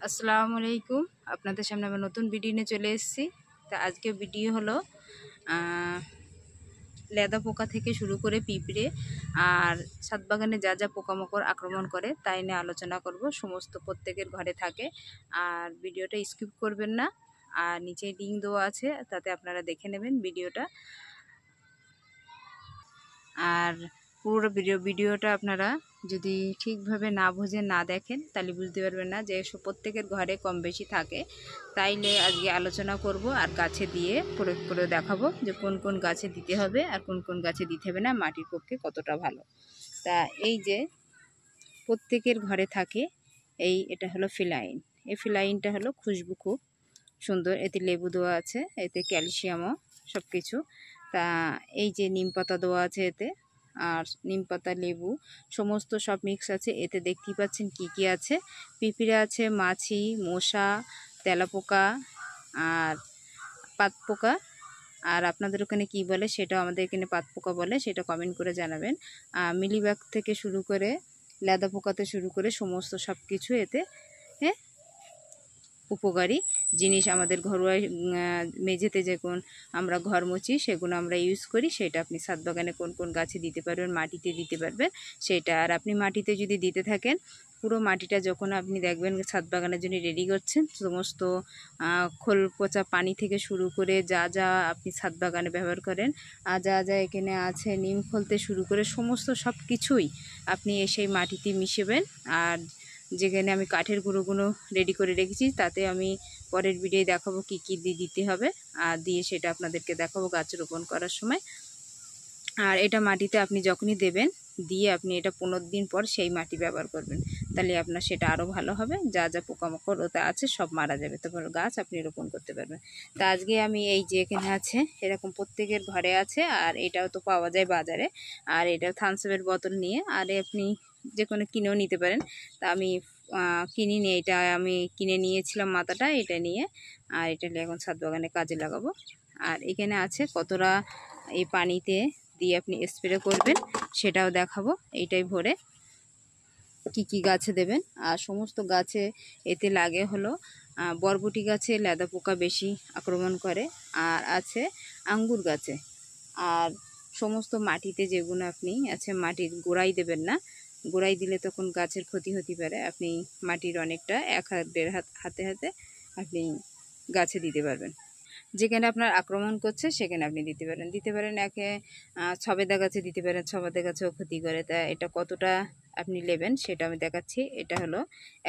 আসসালামু আলাইকুম। আপনাদের সামনে আমরা নতুন ভিডিও নিয়ে চলে এসেছি। তা আজকে ভিডিও হলো লেদা পোকা থেকে শুরু করে পিঁপড়ে আর ছাদ বাগানে যা যা পোকামাকড় আক্রমণ করে তাই নিয়ে আলোচনা করব। সমস্ত প্রত্যেকের ঘরে থাকে, আর ভিডিওটা স্কিপ করবেন না। আর নিচে লিঙ্ক দেওয়া আছে, তাতে আপনারা দেখে নেবেন ভিডিওটা। আর পুরো ভিডিওটা আপনারা যদি ঠিকভাবে না বোঝেন, না দেখেন, তাহলে বুঝতে পারবেন না যে এসব প্রত্যেকের ঘরে কম বেশি থাকে। তাইলে আজকে আলোচনা করব আর গাছে দিয়ে প্রয়োগ করে দেখাবো যে কোন কোন গাছে দিতে হবে আর কোন কোন গাছে দিতে হবে না, মাটির পক্ষে কতটা ভালো। তা এই যে প্রত্যেকের ঘরে থাকে এটা হলো ফিলাইন। এই ফিলাইনটা হলো খুশবু খুব সুন্দর, এতে লেবু দেওয়া আছে, এতে ক্যালসিয়ামও সব কিছু। তা এই যে নিম পাতা দেওয়া আছে এতে, আর নিম পাতা লেবু সমস্ত সব মিক্স আছে। এতে দেখতেই পাচ্ছেন কি কি আছে। পিঁপড়ে আছে, মাছি, মশা, তেলাপোকা আর পাতপোকা। আর আপনাদের ওখানে কি বলে সেটাও আমাদের এখানে পাতপোকা বলে, সেটা কমেন্ট করে জানাবেন। মিলিবাগ থেকে শুরু করে লেদা পোকাতে শুরু করে সমস্ত সব কিছু এতে উপকারী জিনিস। আমাদের ঘরোয়া মেঝেতে যখন আমরা ঘর মুছি সেগুলো আমরা ইউজ করি। সেটা আপনি ছাদ বাগানে কোন কোন গাছে দিতে পারবেন, মাটিতে দিতে পারবেন সেটা। আর আপনি মাটিতে যদি দিতে থাকেন, পুরো মাটিটা যখন আপনি দেখবেন ছাদ বাগানের জন্য রেডি করছেন, সমস্ত খোল পচা পানি থেকে শুরু করে যা যা আপনি ছাদ বাগানে ব্যবহার করেন, আর যা যা এখানে আছে নিম খোলতে শুরু করে সমস্ত সব কিছুই আপনি সেই মাটিতে মিশাবেন। আর যেখানে আমি কাঠের গুঁড়োগুলো রেডি করে রেখেছি, তাতে আমি পরের ভিডিও দেখাবো কি কি দিতে হবে, আর দিয়ে সেটা আপনাদেরকে দেখাবো গাছ রোপণ করার সময়। আর এটা মাটিতে আপনি যখনই দেবেন, দিয়ে আপনি এটা 15 দিন পর সেই মাটি ব্যবহার করবেন, তাহলে আপনার সেটা আরও ভালো হবে। যা যা পোকামাকড় ওতে আছে সব মারা যাবে, তারপর গাছ আপনি রোপণ করতে পারবেন। তা আজকে আমি এই যে এখানে আছে এরকম প্রত্যেকের ঘরে আছে, আর এটাও তো পাওয়া যায় বাজারে। আর এটা থামসআপের বোতল নিয়ে, আর আপনি যে কোনো কিনেও নিতে পারেন। তা আমি কিনিনি, এটা আমি কিনে নিয়েছিলাম মাথাটা, এটা নিয়ে। আর এটা নিয়ে এখন ছাদ বাগানে কাজে লাগাবো। আর এখানে আছে কতটা এই পানিতে দিয়ে আপনি স্প্রে করবেন সেটাও দেখাবো। এইটাই ভরে কি কি গাছে দেবেন। আর সমস্ত গাছে এতে লাগে হলো বরবটি গাছে লেদা পোকা বেশি আক্রমণ করে, আর আছে আঙ্গুর গাছে। আর সমস্ত মাটিতে যেগুলো আপনি আছে মাটির গোড়ায় দেবেন না, গোড়ায় দিলে তখন গাছের ক্ষতি হতে পারে। আপনি মাটির অনেকটা 1 হাত 1.5 হাত হাতে হাতে আপনি গাছে দিতে পারবেন। যেখানে আপনার আক্রমণ করছে সেখানে আপনি দিতে পারেন একে ছবেদা গাছে দিতে পারেন, ছবেদা গাছেও ক্ষতি করে। তা এটা কতটা আপনি নেবেন সেটা আমি দেখাচ্ছি। এটা হলো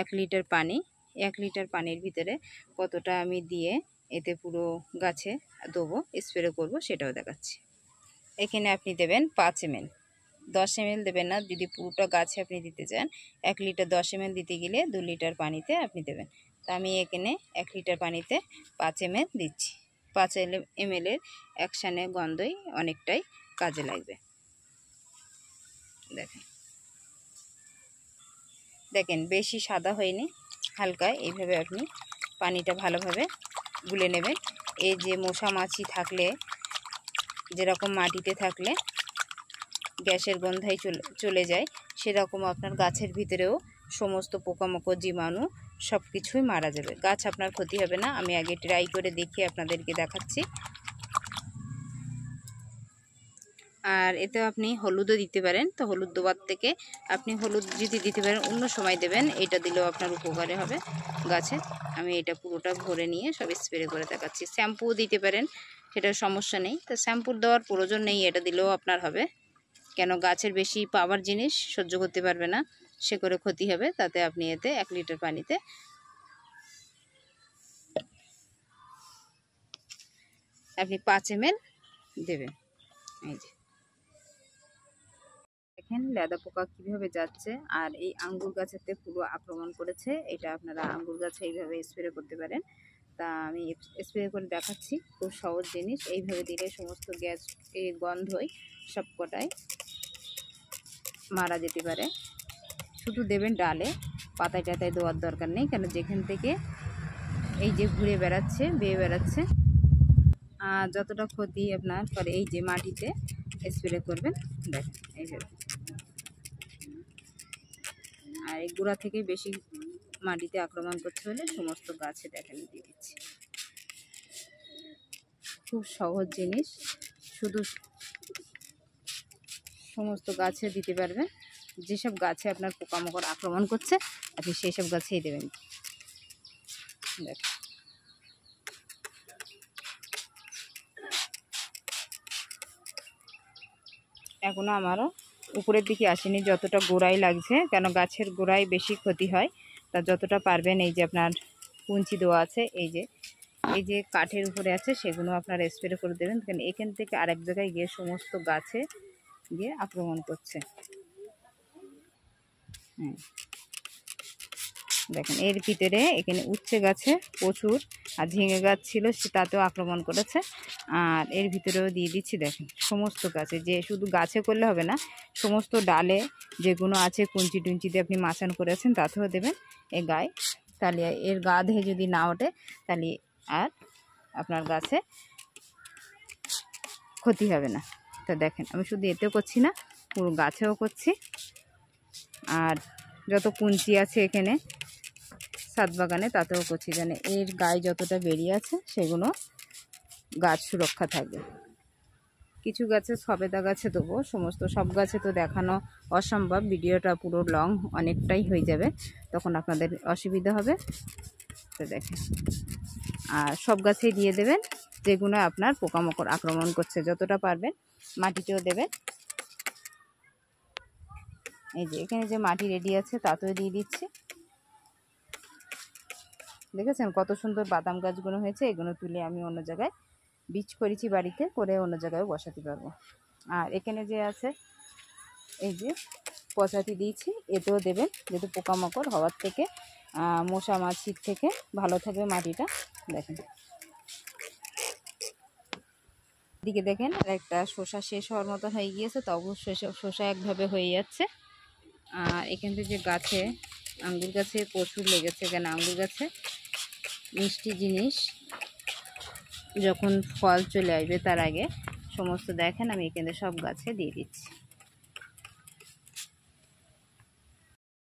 1 লিটার পানি। 1 লিটার পানির ভিতরে কতটা আমি দিয়ে এতে পুরো গাছে দেবো, স্প্রে করব, সেটাও দেখাচ্ছি। এখানে আপনি দেবেন 5 ml, 10 ml দেবেন না। যদি পুরোটা গাছে আপনি দিতে চান, 1 লিটার 10 ml দিতে গেলে 2 লিটার পানিতে আপনি দেবেন। তা আমি এখানে 1 লিটার পানিতে 5 ml দিচ্ছি। 5 ml এর একসানে গন্ধই অনেকটাই কাজে লাগবে। দেখেন বেশি সাদা হয়নি, হালকা এইভাবে আপনি পানিটা ভালোভাবে গুলে নেবেন। এই যে মশা মাছি থাকলে, যেরকম মাটিতে থাকলে গ্যাসের গন্ধায় চলে যায়, সেরকম আপনার গাছের ভিতরেও সমস্ত পোকামাকড়, জীবাণু সব কিছুই মারা যাবে, গাছ আপনার ক্ষতি হবে না। আমি আগে ট্রাই করে দেখিয়ে আপনাদেরকে দেখাচ্ছি। আর এতে আপনি হলুদও দিতে পারেন। তো হলুদ দেওয়ার থেকে আপনি হলুদ যদি দিতে পারেন অন্য সময় দেবেন, এটা দিলেও আপনার উপকারে হবে গাছে। আমি এটা পুরোটা ভরে নিয়ে সব স্প্রে করে দেখাচ্ছি। শ্যাম্পু দিতে পারেন, সেটার সমস্যা নেই। তো শ্যাম্পু দেওয়ার প্রয়োজন নেই, এটা দিলেও আপনার হবে। কেন গাছের বেশি পাওয়ার জিনিস সহ্য করতে পারবে না, সে করে ক্ষতি হবে। তাতে আপনি এতে 1 লিটার পানিতে আপনি 5 ml দেবেন। এই যে দেখেন লেদা পোকা কীভাবে যাচ্ছে। আর এই আঙ্গুর গাছেতে পুরো আক্রমণ করেছে। এটা আপনারা আঙ্গুর গাছে এইভাবে স্প্রে করতে পারেন। তা আমি স্প্রে করে দেখাচ্ছি, খুব সহজ জিনিস। এইভাবে দিলে সমস্ত গ্যাস এই গন্ধই সবকটাই মারা যেতে পারে। শুধু দেবেন ডালে, পাতায় টাতায় দেওয়ার দরকার নেই, কেন যেখান থেকে এই যে ঘুরে বেড়াচ্ছে, বেয়ে বেড়াচ্ছে, যতটা ক্ষতি আপনার করে এই যে মাটিতে স্প্রে করবেন। দেখেন এইভাবে, আর এই গোড়া থেকে বেশি মাটিতে আক্রমণ করতে হলে সমস্ত গাছে দেখেন দিয়ে দিচ্ছি। খুব সহজ জিনিস, শুধু সমস্ত গাছে দিতে পারবেন। যেসব গাছে আপনার পোকামাকড় আক্রমণ করছে আপনি সেই সব গাছেই দেবেন। দেখেন এখনও আমারও উপরের দিকে আসেনি, যতটা গোড়ায় লাগছে, কেন গাছের গোড়ায় বেশি ক্ষতি হয়। তা যতটা পারবেন এই যে আপনার কুঞ্চি দেওয়া আছে, এই যে কাঠের উপরে আছে সেগুলো আপনারা স্প্রে করে দেবেন, কারণ এখান থেকে আরেক জায়গায় গিয়ে সমস্ত গাছে গিয়ে আক্রমণ করছে। দেখেন এর ভিতরে এখানে উচ্ছে গাছে প্রচুর, আর ঝিঙে গাছ ছিল তাতেও আক্রমণ করেছে। আর এর ভিতরেও দিয়ে দিচ্ছি দেখেন সমস্ত গাছে, যে শুধু গাছে করলে হবে না, সমস্ত ডালে যেগুলো আছে কুঞ্চি টুঞ্চি দিয়ে আপনি মাচান করেছেন তাতেও দেবেন এ গায়ে। তাহলে এর গা দেহে যদি না ওঠে তাহলে আর আপনার গাছে ক্ষতি হবে না। তো দেখেন আমি শুধু এতেও করছি না, পুরো গাছেও করছি। আর যত কুঞ্চি আছে এখানে ছাদ বাগানে তাতেও করছি, যেন এর গায়ে যতটা বেরিয়ে আছে সেগুলো গাছ সুরক্ষা থাকবে। কিছু গাছে সবেদা গাছে দেবো, সমস্ত সব গাছে তো দেখানো অসম্ভব, ভিডিওটা পুরো লং অনেকটাই হয়ে যাবে, তখন আপনাদের অসুবিধা হবে। তো দেখেন আর সব গাছেই দিয়ে দেবেন যেগুলো আপনার পোকামাকড় আক্রমণ করছে, যতটা পারবেন মাটিতেও দেবেন। এই যে এখানে যে মাটি রেডি আছে তাতেও দিয়ে দিচ্ছি। দেখেছেন কত সুন্দর বাদাম গাছগুলো হয়েছে, এগুলো তুলে আমি অন্য জায়গায় বীজ করেছি বাড়িতে, করে অন্য জায়গায় বসাতে পারবো। আর এখানে যে আছে এই যে পচাতি দিয়েছি, এতেও দেবেন, যেহেতু পোকামাকড় হওয়ার থেকে মশা মাছির থেকে ভালো থাকবে মাটিটা। দেখেন দিকে দেখেন আর একটা শসা শেষ হওয়ার মতো হয়ে গিয়েছে, তো অবশ্যই শসা একভাবে হয়ে যাচ্ছে। আর এখান থেকে যে গাছে আঙ্গুর গাছে প্রচুর লেগেছে, কেন আঙ্গুর গাছে মিষ্টি জিনিস যখন ফল চলে আসবে তার আগে সমস্ত দেখেন আমি এখানে সব গাছে দিয়ে দিচ্ছি।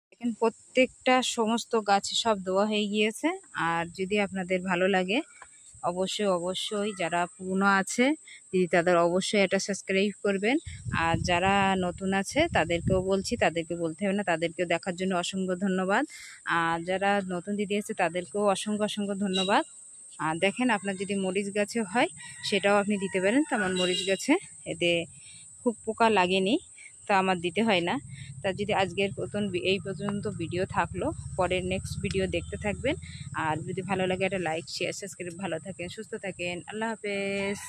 দেখেন প্রত্যেকটা সমস্ত গাছে সব দেওয়া হয়ে গিয়েছে। আর যদি আপনাদের ভালো লাগে অবশ্যই যারা পুরনো আছে দিদি তাদের অবশ্যই এটা সাবস্ক্রাইব করবেন। আর যারা নতুন আছে তাদেরকেও বলছি, তাদেরকে বলতে হবে না, তাদেরকেও দেখার জন্য অসংখ্য ধন্যবাদ। আর যারা নতুন দিদি আছে তাদেরকেও অসংখ্য ধন্যবাদ। আর দেখেন আপনার যদি মরিচ গাছে হয় সেটাও আপনি দিতে পারেন। তো আমার মরিচ গাছে এতে খুব পোকা লাগেনি, তা আমার দিতে হয় না। তা যদি আজকের এই পর্যন্ত ভিডিও থাকলো, পরের নেক্সট ভিডিও দেখতে থাকবেন। আর যদি ভালো লাগে একটা লাইক শেয়ার সাবস্ক্রাইব, ভালো থাকেন সুস্থ থাকেন, আল্লাহ হাফেজ।